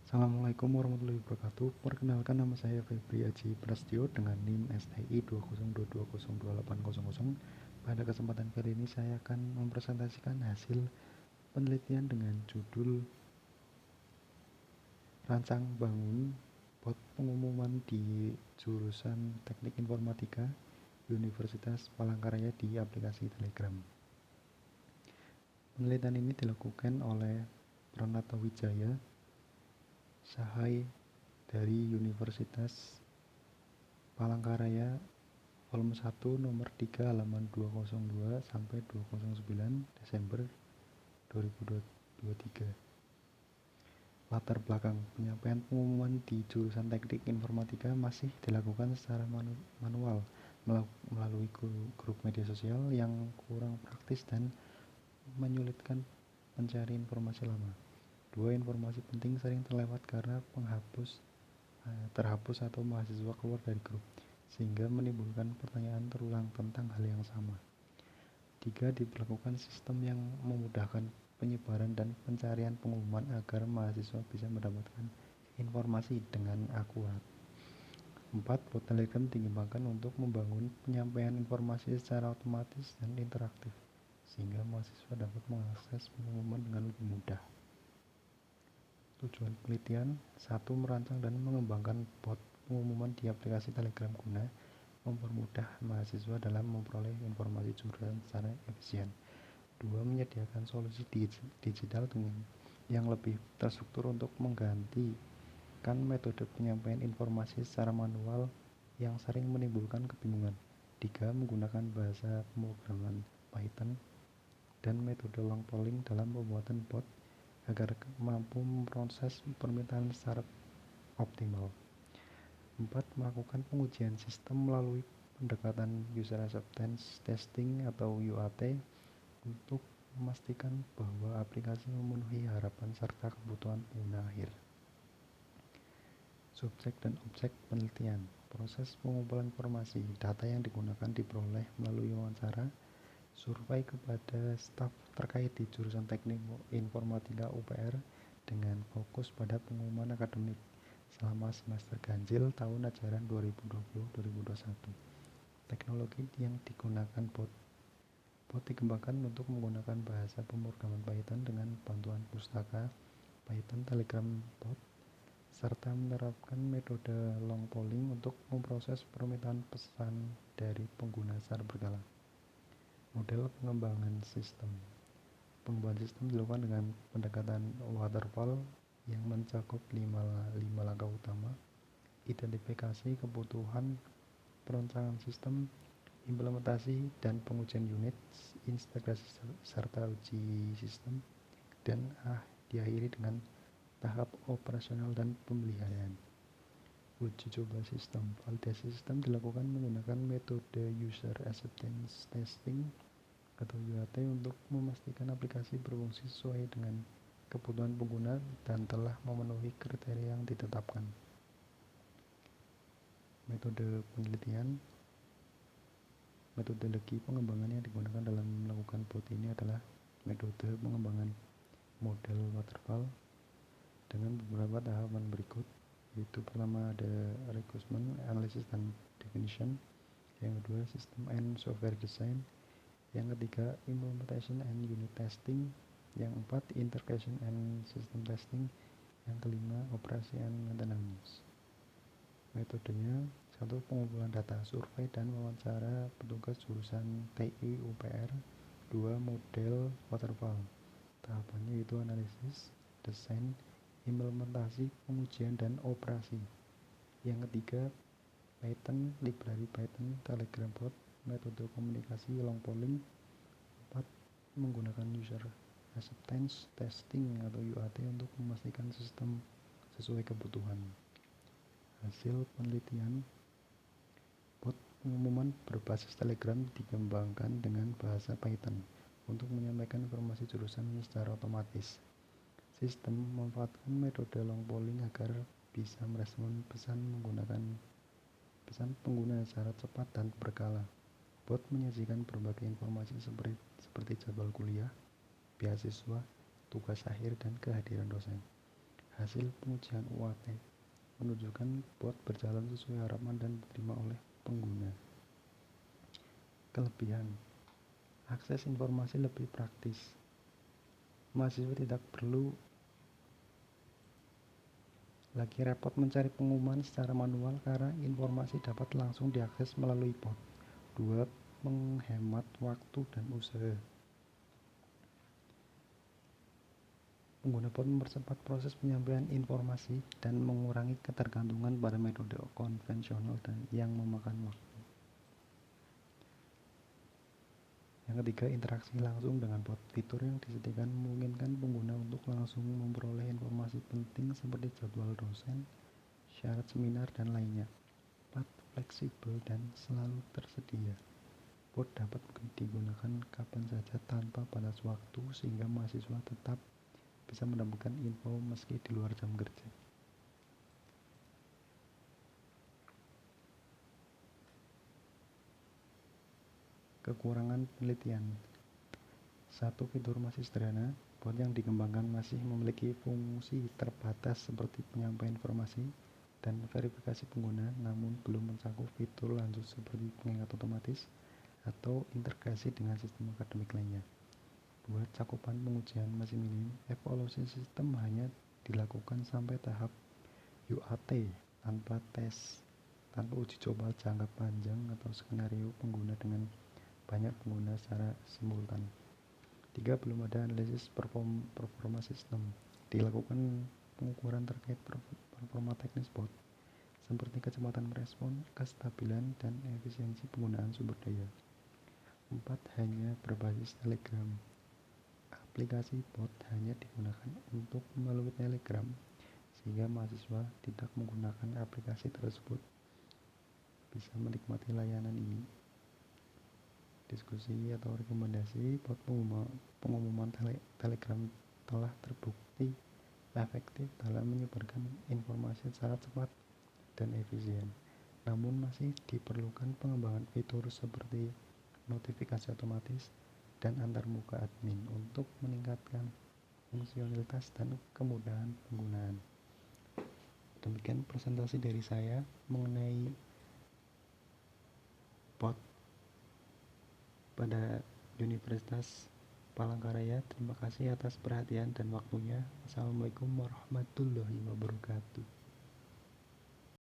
Assalamualaikum warahmatullahi wabarakatuh. Perkenalkan, nama saya Febri Aji Prastio dengan NIM STI 202202800. Pada kesempatan kali ini saya akan mempresentasikan hasil penelitian dengan judul Rancang Bangun Bot Pengumuman di Jurusan Teknik Informatika Universitas Palangkaraya di aplikasi Telegram. Penelitian ini dilakukan oleh Pranata Wijaya Sahai dari Universitas Palangkaraya, volume 1 nomor 3 halaman 202 sampai 209 Desember 2023. Latar belakang penyampaian pengumuman di jurusan Teknik Informatika masih dilakukan secara manual melalui grup media sosial yang kurang praktis dan menyulitkan pencari informasi lama. Dua informasi penting sering terlewat karena terhapus atau mahasiswa keluar dari grup, sehingga menimbulkan pertanyaan terulang tentang hal yang sama. 3. Diberlakukan sistem yang memudahkan penyebaran dan pencarian pengumuman agar mahasiswa bisa mendapatkan informasi dengan akurat. 4. Bot Telegram dikembangkan untuk membangun penyampaian informasi secara otomatis dan interaktif, sehingga mahasiswa dapat mengakses pengumuman dengan lebih mudah. Tujuan penelitian: 1. Merancang dan mengembangkan bot pengumuman di aplikasi Telegram guna mempermudah mahasiswa dalam memperoleh informasi jurusan secara efisien. 2. Menyediakan solusi digital yang lebih terstruktur untuk menggantikan metode penyampaian informasi secara manual yang sering menimbulkan kebingungan. 3. Menggunakan bahasa pemrograman Python dan metode long polling dalam pembuatan bot agar mampu memproses permintaan secara optimal. 4. Melakukan pengujian sistem melalui pendekatan User Acceptance Testing atau UAT untuk memastikan bahwa aplikasi memenuhi harapan serta kebutuhan pengguna akhir. Subjek dan objek penelitian: proses pengumpulan informasi. Data yang digunakan diperoleh melalui wawancara, survei kepada staf terkait di jurusan Teknik Informatika UPR dengan fokus pada pengumuman akademik selama semester ganjil tahun ajaran 2020-2021. Teknologi yang digunakan bot dikembangkan untuk menggunakan bahasa pemrograman Python dengan bantuan pustaka Python Telegram Bot, serta menerapkan metode long polling untuk memproses permintaan pesan dari pengguna secara berkala. Model pengembangan sistem. Pengembangan sistem dilakukan dengan pendekatan waterfall yang mencakup 5 langkah utama: identifikasi kebutuhan, perencanaan sistem, implementasi dan pengujian unit, integrasi serta uji sistem, dan diakhiri dengan tahap operasional dan pemeliharaan. Uji coba sistem. Validasi sistem dilakukan menggunakan metode User Acceptance Testing atau UAT untuk memastikan aplikasi berfungsi sesuai dengan kebutuhan pengguna dan telah memenuhi kriteria yang ditetapkan. Metode penelitian. Metodologi pengembangan yang digunakan dalam melakukan bot ini adalah metode pengembangan model waterfall dengan beberapa tahapan berikut, yaitu pertama ada requirement analysis dan definition, yang kedua system and software design, yang ketiga implementation and unit testing, yang keempat integration and system testing, yang kelima operasi and maintenance. Metodenya: 1. Pengumpulan data, survei dan wawancara petugas jurusan TI UPR. 2. Model waterfall, tahapannya yaitu analisis, desain, implementasi, pengujian, dan operasi. Yang ketiga, Python, library Python Telegram Bot, metode komunikasi long polling. 4. Menggunakan user acceptance testing atau UAT untuk memastikan sistem sesuai kebutuhan. Hasil penelitian: bot pengumuman berbasis Telegram dikembangkan dengan bahasa Python untuk menyampaikan informasi jurusan secara otomatis. Sistem memanfaatkan metode long polling agar bisa merespon pesan pengguna secara cepat dan berkala. Bot menyajikan berbagai informasi seperti jadwal kuliah, beasiswa, tugas akhir, dan kehadiran dosen. Hasil pengujian UAT menunjukkan bot berjalan sesuai harapan dan diterima oleh pengguna. Kelebihan: akses informasi lebih praktis. Mahasiswa tidak perlu lagi repot mencari pengumuman secara manual karena informasi dapat langsung diakses melalui bot. 2. Menghemat waktu dan usaha. Pengguna bot mempercepat proses penyampaian informasi dan mengurangi ketergantungan pada metode konvensional dan yang memakan waktu. Yang ketiga, interaksi langsung dengan bot. Fitur yang disediakan memungkinkan pengguna untuk langsung memperoleh informasi penting seperti jadwal dosen, syarat seminar, dan lainnya. 4. Fleksibel dan selalu tersedia. Bot dapat digunakan kapan saja tanpa batas waktu sehingga mahasiswa tetap bisa mendapatkan info meski di luar jam kerja. Kekurangan penelitian. 1. Fitur masih sederhana. Bot yang dikembangkan masih memiliki fungsi terbatas seperti penyampaian informasi dan verifikasi pengguna, namun belum mencakup fitur lanjut seperti pengingat otomatis atau integrasi dengan sistem akademik lainnya. 2. Cakupan pengujian masih minim. Evaluasi sistem hanya dilakukan sampai tahap UAT tanpa uji coba jangka panjang atau skenario pengguna dengan banyak pengguna secara simultan. 3. Belum ada analisis performa sistem. Dilakukan pengukuran terkait performa teknis bot seperti kecepatan merespon, kestabilan, dan efisiensi penggunaan sumber daya. 4. Hanya berbasis Telegram. Aplikasi bot hanya digunakan untuk melalui Telegram, sehingga mahasiswa tidak menggunakan aplikasi tersebut bisa menikmati layanan ini. Diskusi atau rekomendasi bot pengumuman Telegram telah terbukti efektif dalam menyebarkan informasi secara cepat dan efisien. Namun masih diperlukan pengembangan fitur seperti notifikasi otomatis dan antarmuka admin untuk meningkatkan fungsionalitas dan kemudahan penggunaan. Demikian presentasi dari saya mengenai bot pada Universitas Palangkaraya. Terima kasih atas perhatian dan waktunya. Assalamualaikum warahmatullahi wabarakatuh.